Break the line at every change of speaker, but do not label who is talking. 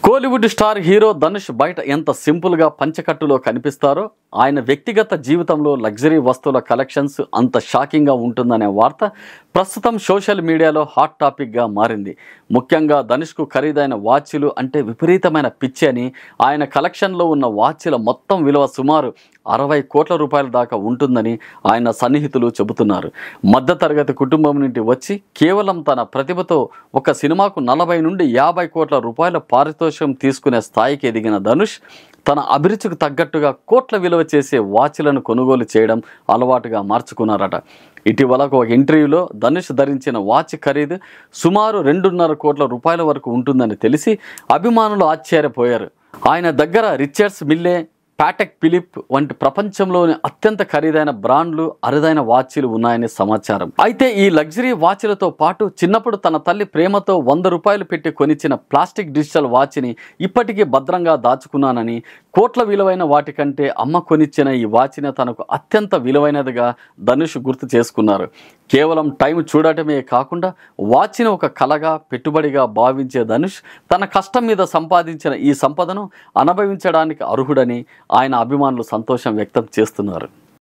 Kollywood star hero Dhanush బయట ఎంత సింపుల్గా పంచకట్టులో కనిపిస్తారో ఆయన వ్యక్తిగత జీవితంలో లగ్జరీ వస్తువుల కలెక్షన్స్ అంత షాకింగ్గా ఉంటుందనే వార్త ప్రస్తుతం సోషల్ మీడియాలో హాట్ టాపిక్గా మారింది. ముఖ్యంగా ధనుష్కు ఖరీదైన వాచ్లు అంటే విపరీతమైన పిచ్చి అని, ఆయన కలెక్షన్లో ఉన్న వాచ్ల మొత్తం విలువ సుమారు 60 కోట్ల రూపాయల దాకా ఉంటుందని ఆయన సన్నిహితులు చెబుతున్నారు. మధ్యతరగతి కుటుంబం నుండి వచ్చి కేవలం తన ప్రతిభతో ఒక సినిమాకు 40 నుండి 50 కోట్ల రూపాయల పారితోషికం తీసుకునే స్థాయికి ఎదిగిన ధనుష్ తన అభిరుచికి తగ్గట్టుగా కోట్ల విలువ చేసే వాచ్లను కొనుగోలు చేయడం అలవాటుగా మార్చుకున్నారట. ఇటీవల ఒక ఇంటర్వ్యూలో ధనుష్ ధరించిన వాచ్ ఖరీదు సుమారు 2.5 కోట్ల రూపాయల వరకు ఉంటుందని తెలిసి అభిమానులు ఆశ్చర్యపోయారు. ఆయన దగ్గర రిచర్డ్స్ మిల్లే, పాటెక్ ఫిలిప్ వంటి ప్రపంచంలోని అత్యంత ఖరీదైన బ్రాండ్లు, అరుదైన వాచ్లు ఉన్నాయని సమాచారం. అయితే ఈ లగ్జరీ వాచ్లతో పాటు చిన్నప్పుడు తన తల్లి ప్రేమతో 100 రూపాయలు పెట్టి కొనిచ్చిన ప్లాస్టిక్ డిజిటల్ వాచ్ని ఇప్పటికీ భద్రంగా దాచుకున్నానని, కోట్ల విలువైన వాటికంటే అమ్మ కొనిచ్చిన ఈ వాచ్ని తనకు అత్యంత విలువైనదిగా ధనుష్ గుర్తు చేసుకున్నారు. కేవలం టైం చూడటమే కాకుండా వాచ్ని ఒక కళగా, పెట్టుబడిగా భావించే ధనుష్ తన కష్టం మీద సంపాదించిన ఈ సంపదను అనుభవించడానికి అర్హుడని ఆయన అభిమానులు సంతోషం వ్యక్తం చేస్తున్నారు.